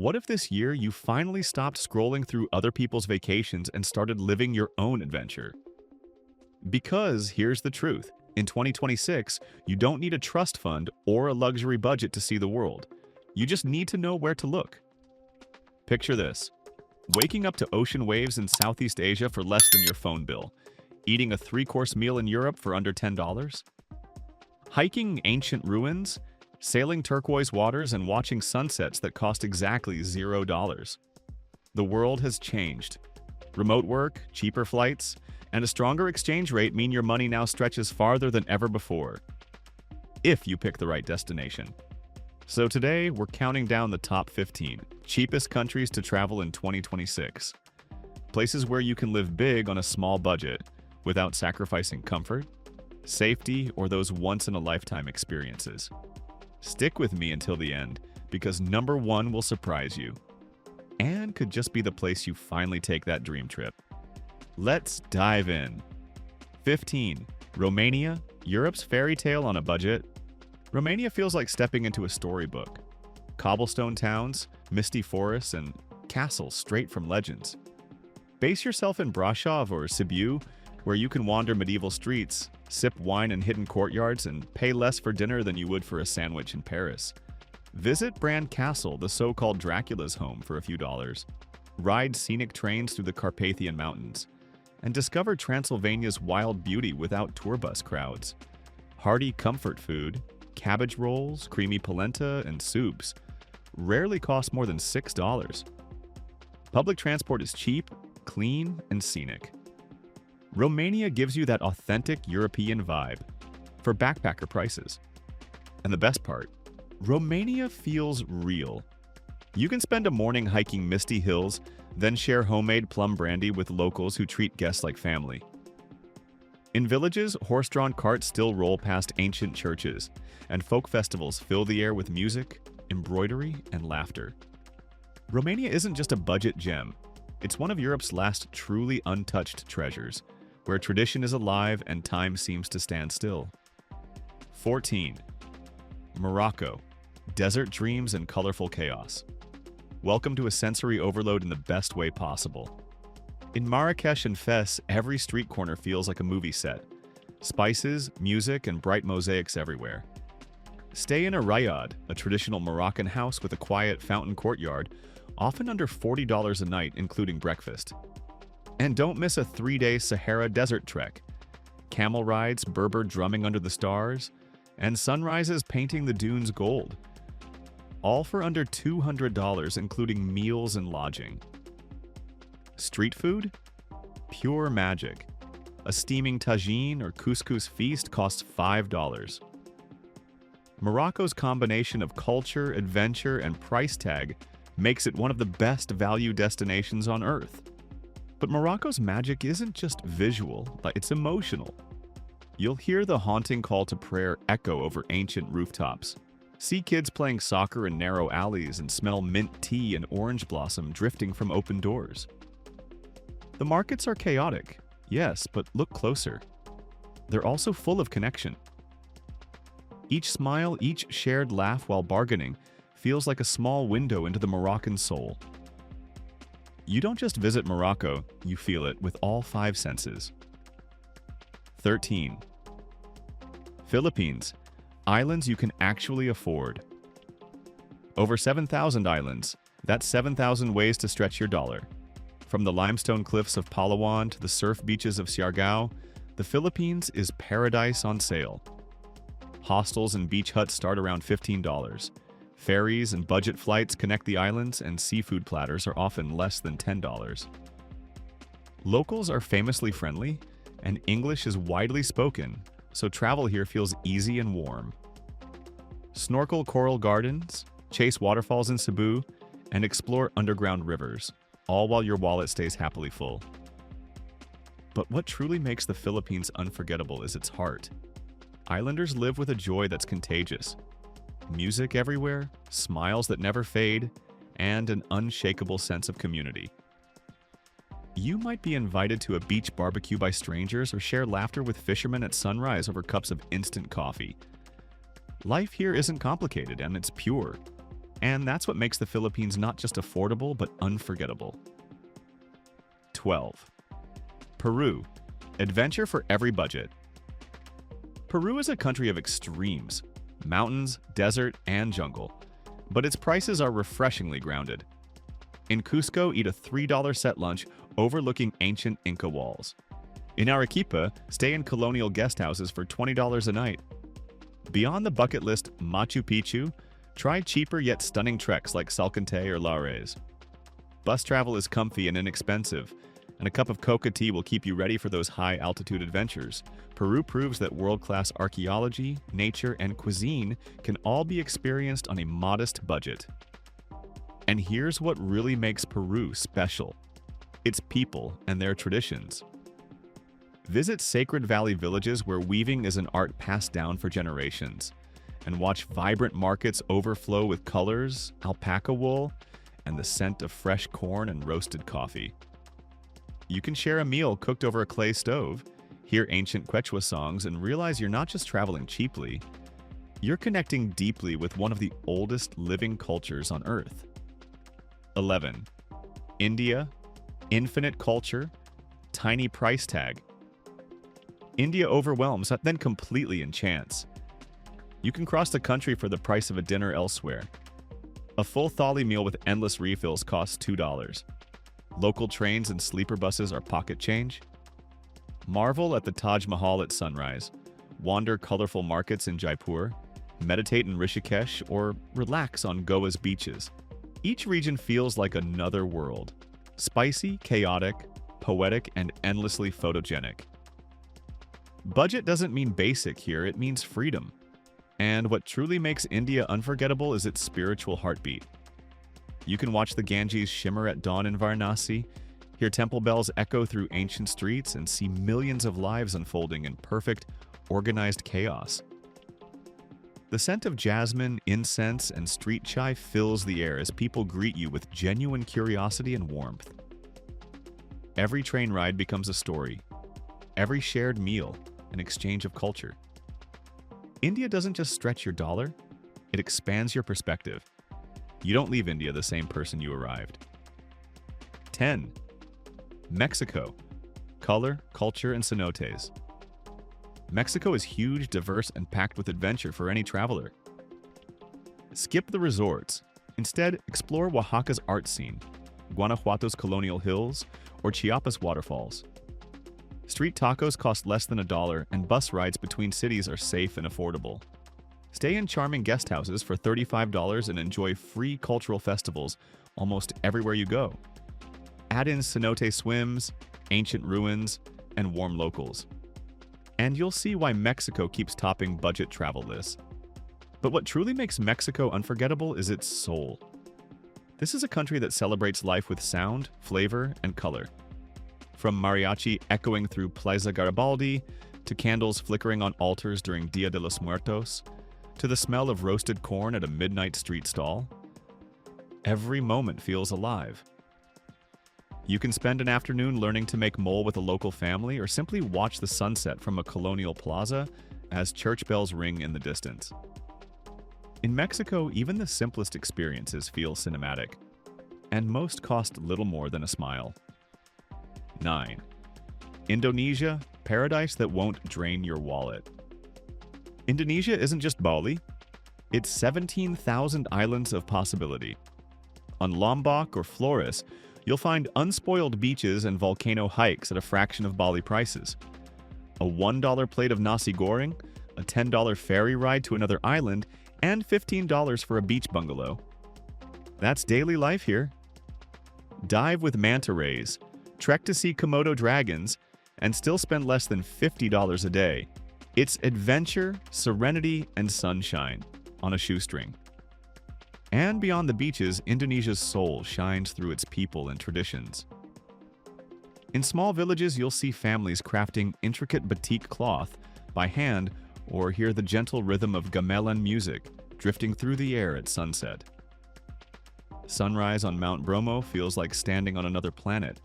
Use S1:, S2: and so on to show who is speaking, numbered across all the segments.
S1: What if this year you finally stopped scrolling through other people's vacations and started living your own adventure? Because here's the truth. In 2026, you don't need a trust fund or a luxury budget to see the world. You just need to know where to look. Picture this: waking up to ocean waves in Southeast Asia for less than your phone bill, eating a three-course meal in Europe for under $10, hiking ancient ruins, sailing turquoise waters, and watching sunsets that cost exactly $0. The world has changed. Remote work, cheaper flights, and a stronger exchange rate mean your money now stretches farther than ever before, if you pick the right destination. So today, we're counting down the top 15 cheapest countries to travel in 2026. Places where you can live big on a small budget without sacrificing comfort, safety, or those once-in-a-lifetime experiences. Stick with me until the end, because number one will surprise you, and could just be the place you finally take that dream trip. Let's dive in. 15. Romania, Europe's fairy tale on a budget. Romania feels like stepping into a storybook. Cobblestone towns, misty forests, and castles straight from legends. Base yourself in Brasov or Sibiu, where you can wander medieval streets, sip wine in hidden courtyards, and pay less for dinner than you would for a sandwich in Paris. Visit Brand Castle, the so-called Dracula's home, for a few dollars. Ride scenic trains through the Carpathian Mountains, and discover Transylvania's wild beauty without tour bus crowds. Hearty comfort food, cabbage rolls, creamy polenta, and soups rarely cost more than $6. Public transport is cheap, clean, and scenic. Romania gives you that authentic European vibe for backpacker prices. And the best part, Romania feels real. You can spend a morning hiking misty hills, then share homemade plum brandy with locals who treat guests like family. In villages, horse-drawn carts still roll past ancient churches, and folk festivals fill the air with music, embroidery, and laughter. Romania isn't just a budget gem. It's one of Europe's last truly untouched treasures, where tradition is alive and time seems to stand still. 14. Morocco, desert dreams and colorful chaos. Welcome to a sensory overload in the best way possible. In Marrakesh and Fes, every street corner feels like a movie set. Spices, music, and bright mosaics everywhere. Stay in a riad, a traditional Moroccan house with a quiet fountain courtyard, often under $40 a night, including breakfast. And don't miss a 3-day Sahara desert trek. Camel rides, Berber drumming under the stars, and sunrises painting the dunes gold. All for under $200, including meals and lodging. Street food? Pure magic. A steaming tagine or couscous feast costs $5. Morocco's combination of culture, adventure, and price tag makes it one of the best value destinations on Earth. But Morocco's magic isn't just visual, it's emotional. You'll hear the haunting call to prayer echo over ancient rooftops. See kids playing soccer in narrow alleys and smell mint tea and orange blossom drifting from open doors. The markets are chaotic, yes, but look closer. They're also full of connection. Each smile, each shared laugh while bargaining feels like a small window into the Moroccan soul. You don't just visit Morocco, you feel it with all 5 senses. 13. Philippines, islands you can actually afford. Over 7,000 islands, that's 7,000 ways to stretch your dollar. From the limestone cliffs of Palawan to the surf beaches of Siargao, the Philippines is paradise on sale. Hostels and beach huts start around $15. Ferries and budget flights connect the islands, and seafood platters are often less than $10. Locals are famously friendly, and English is widely spoken, so travel here feels easy and warm. Snorkel coral gardens, chase waterfalls in Cebu, and explore underground rivers, all while your wallet stays happily full. But what truly makes the Philippines unforgettable is its heart. Islanders live with a joy that's contagious. Music everywhere, smiles that never fade, and an unshakable sense of community. You might be invited to a beach barbecue by strangers or share laughter with fishermen at sunrise over cups of instant coffee. Life here isn't complicated, and it's pure. And that's what makes the Philippines not just affordable, but unforgettable. 12. Peru. Adventure for every budget. Peru is a country of extremes: mountains, desert, and jungle. But its prices are refreshingly grounded. In Cusco, eat a $3 set lunch overlooking ancient Inca walls. In Arequipa, stay in colonial guest houses for $20 a night. Beyond the bucket list Machu Picchu, try cheaper yet stunning treks like Salcantay or Lares. Bus travel is comfy and inexpensive, and a cup of coca tea will keep you ready for those high-altitude adventures. Peru proves that world-class archaeology, nature, and cuisine can all be experienced on a modest budget. And here's what really makes Peru special: its people and their traditions. Visit Sacred Valley villages where weaving is an art passed down for generations, and watch vibrant markets overflow with colors, alpaca wool, and the scent of fresh corn and roasted coffee. You can share a meal cooked over a clay stove, hear ancient Quechua songs, and realize you're not just traveling cheaply, you're connecting deeply with one of the oldest living cultures on Earth. 11. India. Infinite culture, tiny price tag. India overwhelms, then completely enchants. You can cross the country for the price of a dinner elsewhere. A full thali meal with endless refills costs $2. Local trains and sleeper buses are pocket change. Marvel at the Taj Mahal at sunrise. Wander colorful markets in Jaipur. Meditate in Rishikesh, or relax on Goa's beaches. Each region feels like another world. Spicy, chaotic, poetic, and endlessly photogenic. Budget doesn't mean basic here, it means freedom. And what truly makes India unforgettable is its spiritual heartbeat. You can watch the Ganges shimmer at dawn in Varanasi, hear temple bells echo through ancient streets, and see millions of lives unfolding in perfect, organized chaos. The scent of jasmine, incense, and street chai fills the air as people greet you with genuine curiosity and warmth. Every train ride becomes a story. Every shared meal, an exchange of culture. India doesn't just stretch your dollar, it expands your perspective. You don't leave India the same person you arrived. 10. Mexico. Color, culture, and cenotes. Mexico is huge, diverse, and packed with adventure for any traveler. Skip the resorts. Instead, explore Oaxaca's art scene, Guanajuato's colonial hills, or Chiapas waterfalls. Street tacos cost less than $1, and bus rides between cities are safe and affordable. Stay in charming guest houses for $35 and enjoy free cultural festivals almost everywhere you go. Add in cenote swims, ancient ruins, and warm locals. And you'll see why Mexico keeps topping budget travel lists. But what truly makes Mexico unforgettable is its soul. This is a country that celebrates life with sound, flavor, and color. From mariachi echoing through Plaza Garibaldi, to candles flickering on altars during Dia de los Muertos, to the smell of roasted corn at a midnight street stall, every moment feels alive. You can spend an afternoon learning to make mole with a local family, or simply watch the sunset from a colonial plaza as church bells ring in the distance. In Mexico, even the simplest experiences feel cinematic, and most cost little more than a smile. 9. Indonesia, paradise that won't drain your wallet. Indonesia isn't just Bali, it's 17,000 islands of possibility. On Lombok or Flores, you'll find unspoiled beaches and volcano hikes at a fraction of Bali prices. A $1 plate of nasi goreng, a $10 ferry ride to another island, and $15 for a beach bungalow. That's daily life here. Dive with manta rays, trek to see Komodo dragons, and still spend less than $50 a day. It's adventure, serenity, and sunshine on a shoestring. And beyond the beaches, Indonesia's soul shines through its people and traditions. In small villages, you'll see families crafting intricate batik cloth by hand, or hear the gentle rhythm of gamelan music drifting through the air at sunset. Sunrise on Mount Bromo feels like standing on another planet,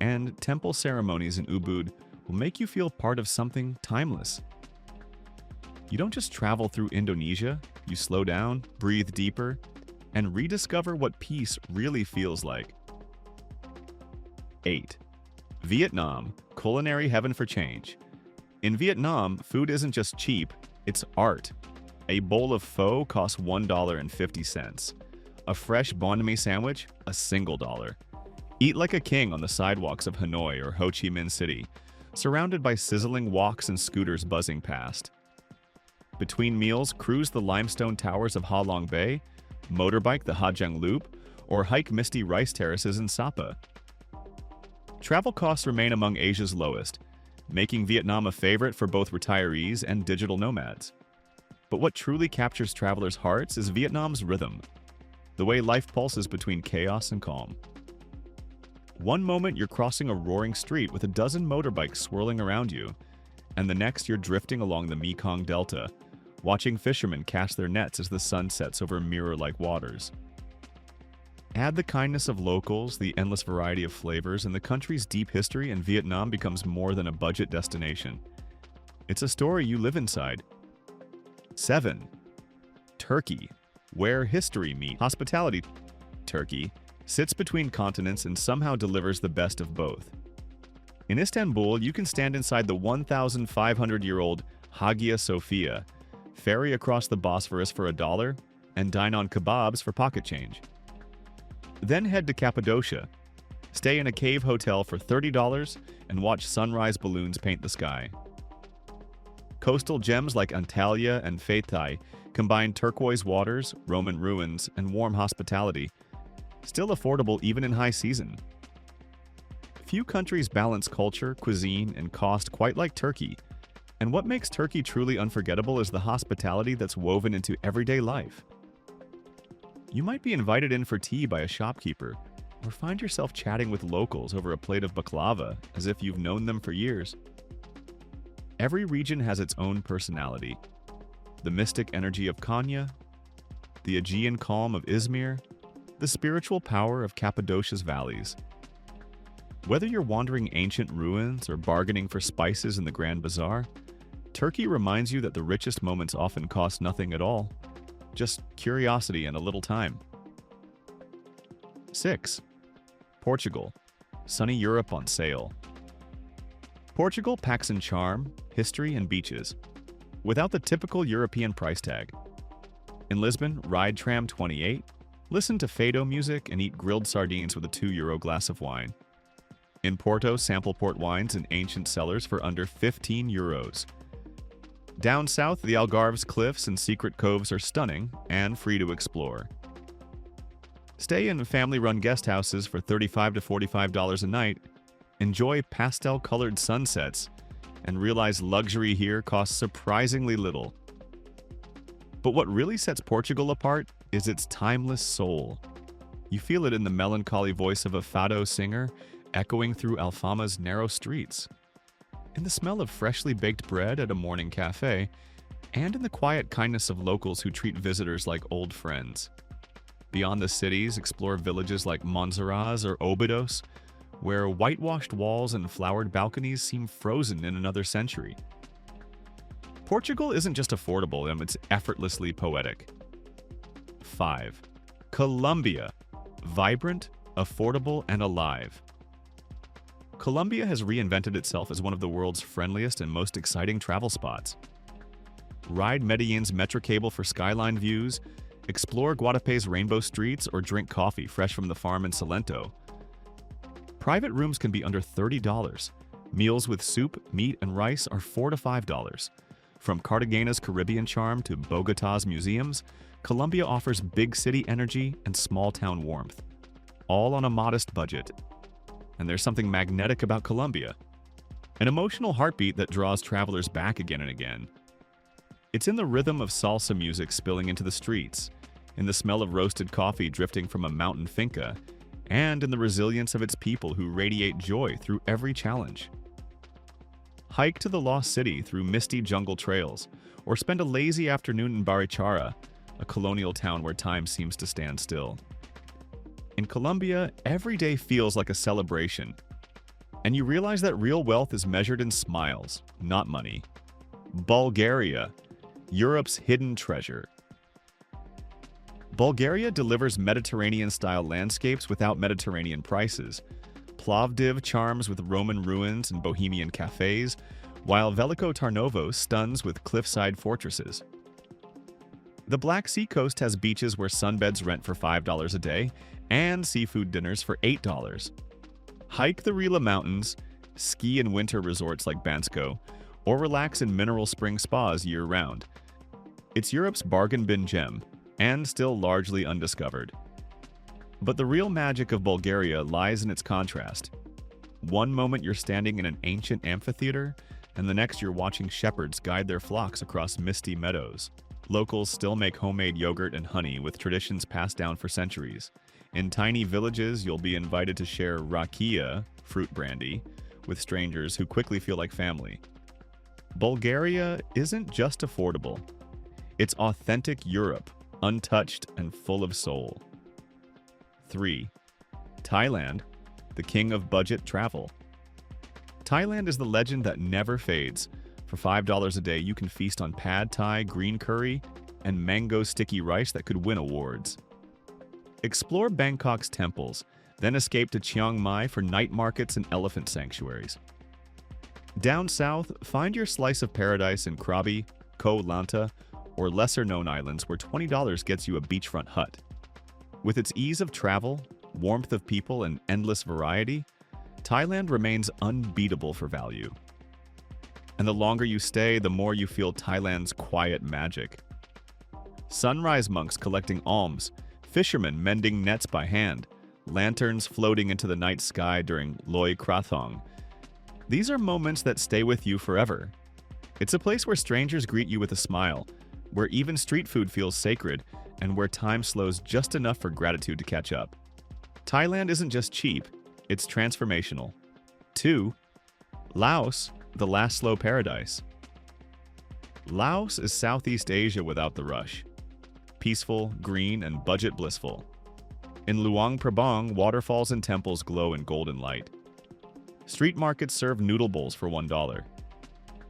S1: and temple ceremonies in Ubud will make you feel part of something timeless. You don't just travel through Indonesia, you slow down, breathe deeper, and rediscover what peace really feels like. 8. Vietnam, culinary heaven for change. In Vietnam, food isn't just cheap, it's art. A bowl of pho costs $1.50. A fresh banh mi sandwich, a single dollar. Eat like a king on the sidewalks of Hanoi or Ho Chi Minh City, surrounded by sizzling woks and scooters buzzing past. Between meals, cruise the limestone towers of Ha Long Bay, motorbike the Ha Giang Loop, or hike misty rice terraces in Sapa. Travel costs remain among Asia's lowest, making Vietnam a favorite for both retirees and digital nomads. But what truly captures travelers' hearts is Vietnam's rhythm, the way life pulses between chaos and calm. One moment you're crossing a roaring street with a dozen motorbikes swirling around you, and the next you're drifting along the Mekong Delta, watching fishermen cast their nets as the sun sets over mirror-like waters. Add the kindness of locals, the endless variety of flavors, and the country's deep history, and Vietnam becomes more than a budget destination. It's a story you live inside. 7. Turkey, where history meets hospitality. Turkey sits between continents and somehow delivers the best of both. In Istanbul, you can stand inside the 1,500-year-old Hagia Sophia, ferry across the Bosphorus for $1, and dine on kebabs for pocket change. Then head to Cappadocia, stay in a cave hotel for $30, and watch sunrise balloons paint the sky. Coastal gems like Antalya and Fethiye combine turquoise waters, Roman ruins, and warm hospitality, still affordable even in high season. Few countries balance culture, cuisine, and cost quite like Turkey, and what makes Turkey truly unforgettable is the hospitality that's woven into everyday life. You might be invited in for tea by a shopkeeper, or find yourself chatting with locals over a plate of baklava as if you've known them for years. Every region has its own personality. The mystic energy of Konya, the Aegean calm of Izmir, the spiritual power of Cappadocia's valleys. Whether you're wandering ancient ruins or bargaining for spices in the Grand Bazaar, Turkey reminds you that the richest moments often cost nothing at all, just curiosity and a little time. 6. Portugal, sunny Europe on sale. Portugal packs in charm, history, and beaches, without the typical European price tag. In Lisbon, ride tram 28, listen to fado music, and eat grilled sardines with a €2 glass of wine. In Porto, sample port wines in ancient cellars for under €15. Down south, the Algarve's cliffs and secret coves are stunning and free to explore. Stay in family-run guest houses for $35 to $45 a night, enjoy pastel-colored sunsets, and realize luxury here costs surprisingly little. But what really sets Portugal apart is its timeless soul. You feel it in the melancholy voice of a fado singer echoing through Alfama's narrow streets, in the smell of freshly baked bread at a morning cafe, and in the quiet kindness of locals who treat visitors like old friends. Beyond the cities, explore villages like Monsaraz or Óbidos, where whitewashed walls and flowered balconies seem frozen in another century. Portugal isn't just affordable, it's effortlessly poetic. 5. Colombia, vibrant, affordable, and alive. Colombia has reinvented itself as one of the world's friendliest and most exciting travel spots. Ride Medellin's metro cable for skyline views, explore Guatapé's rainbow streets, or drink coffee fresh from the farm in Salento. Private rooms can be under $30. Meals with soup, meat, and rice are $4 to $5. From Cartagena's Caribbean charm to Bogotá's museums, Colombia offers big city energy and small-town warmth, all on a modest budget. And there's something magnetic about Colombia, an emotional heartbeat that draws travelers back again and again. It's in the rhythm of salsa music spilling into the streets, in the smell of roasted coffee drifting from a mountain finca, and in the resilience of its people who radiate joy through every challenge. Hike to the lost city through misty jungle trails, or spend a lazy afternoon in Barichara, a colonial town where time seems to stand still. In Colombia, every day feels like a celebration, and you realize that real wealth is measured in smiles, not money. Bulgaria, Europe's hidden treasure. Bulgaria delivers Mediterranean-style landscapes without Mediterranean prices. Plovdiv charms with Roman ruins and bohemian cafes, while Veliko Tarnovo stuns with cliffside fortresses. The Black Sea coast has beaches where sunbeds rent for $5 a day and seafood dinners for $8. Hike the Rila Mountains, ski in winter resorts like Bansko, or relax in mineral spring spas year-round. It's Europe's bargain bin gem, and still largely undiscovered. But the real magic of Bulgaria lies in its contrast. One moment you're standing in an ancient amphitheater, and the next you're watching shepherds guide their flocks across misty meadows. Locals still make homemade yogurt and honey with traditions passed down for centuries. In tiny villages, you'll be invited to share rakia, fruit brandy, with strangers who quickly feel like family. Bulgaria isn't just affordable. It's authentic Europe, untouched and full of soul. 3. Thailand, the king of budget travel. Thailand is the legend that never fades. For $5 a day, you can feast on pad thai, green curry, and mango sticky rice that could win awards. Explore Bangkok's temples, then escape to Chiang Mai for night markets and elephant sanctuaries. Down south, find your slice of paradise in Krabi, Koh Lanta, or lesser-known islands where $20 gets you a beachfront hut. With its ease of travel, warmth of people, and endless variety, Thailand remains unbeatable for value. And the longer you stay, the more you feel Thailand's quiet magic. Sunrise monks collecting alms, fishermen mending nets by hand, lanterns floating into the night sky during Loi Krathong. These are moments that stay with you forever. It's a place where strangers greet you with a smile, where even street food feels sacred, and where time slows just enough for gratitude to catch up. Thailand isn't just cheap, it's transformational. 2. Laos, the last slow paradise. Laos is Southeast Asia without the rush. Peaceful, green, and budget blissful. In Luang Prabang, waterfalls and temples glow in golden light. Street markets serve noodle bowls for $1.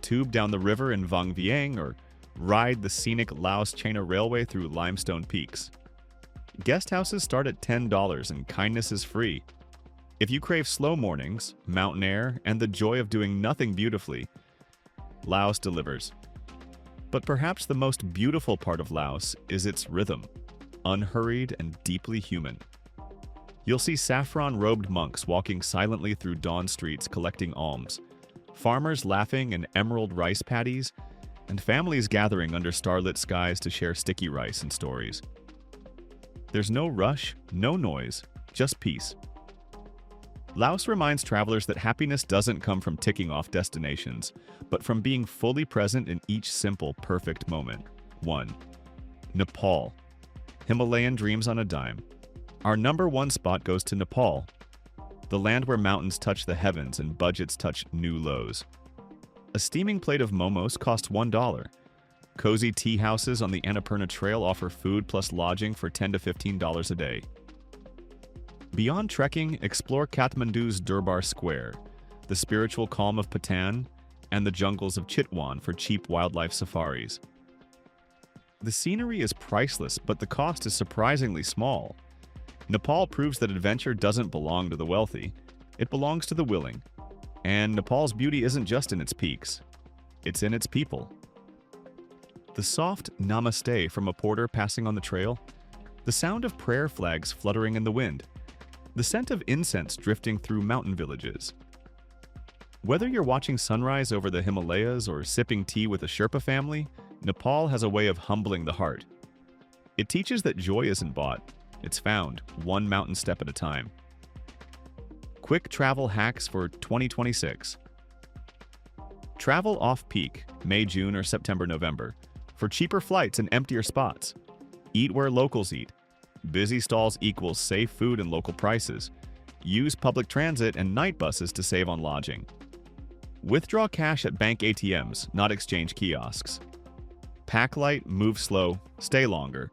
S1: Tube down the river in Vang Vieng or ride the scenic Laos-China Railway through limestone peaks. Guest houses start at $10 and kindness is free. If you crave slow mornings, mountain air, and the joy of doing nothing beautifully, Laos delivers. But perhaps the most beautiful part of Laos is its rhythm, unhurried and deeply human. You'll see saffron-robed monks walking silently through dawn streets collecting alms, farmers laughing in emerald rice paddies, and families gathering under starlit skies to share sticky rice and stories. There's no rush, no noise, just peace. Laos reminds travelers that happiness doesn't come from ticking off destinations, but from being fully present in each simple, perfect moment. 1. Nepal. Himalayan dreams on a dime. Our number 1 spot goes to Nepal, the land where mountains touch the heavens and budgets touch new lows. A steaming plate of momos costs $1. Cozy tea houses on the Annapurna Trail offer food plus lodging for $10 to $15 a day. Beyond trekking, explore Kathmandu's Durbar Square, the spiritual calm of Patan, and the jungles of Chitwan for cheap wildlife safaris. The scenery is priceless, but the cost is surprisingly small. Nepal proves that adventure doesn't belong to the wealthy, it belongs to the willing. And Nepal's beauty isn't just in its peaks, it's in its people. The soft namaste from a porter passing on the trail, the sound of prayer flags fluttering in the wind, the scent of incense drifting through mountain villages. Whether you're watching sunrise over the Himalayas or sipping tea with a Sherpa family, Nepal has a way of humbling the heart. It teaches that joy isn't bought, it's found, one mountain step at a time. Quick travel hacks for 2026. Travel off-peak, May, June, or September, November, for cheaper flights and emptier spots. Eat where locals eat. Busy stalls equals safe food and local prices. Use public transit and night buses to save on lodging. Withdraw cash at bank ATMs, not exchange kiosks. Pack light, move slow, stay longer.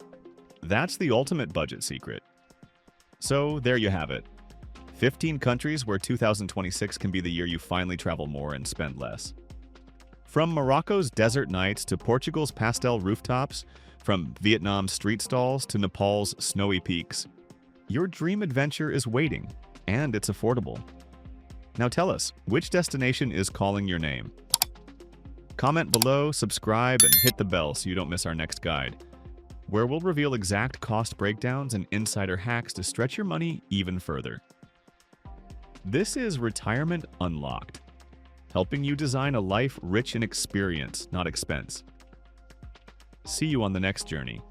S1: That's the ultimate budget secret. So there you have it. 15 countries where 2026 can be the year you finally travel more and spend less. From Morocco's desert nights to Portugal's pastel rooftops, From Vietnam's street stalls to Nepal's snowy peaks, your dream adventure is waiting, and it's affordable. Now tell us, which destination is calling your name? Comment below, subscribe, and hit the bell so you don't miss our next guide, where we'll reveal exact cost breakdowns and insider hacks to stretch your money even further. This is Retirement Unlocked, helping you design a life rich in experience, not expense. See you on the next journey.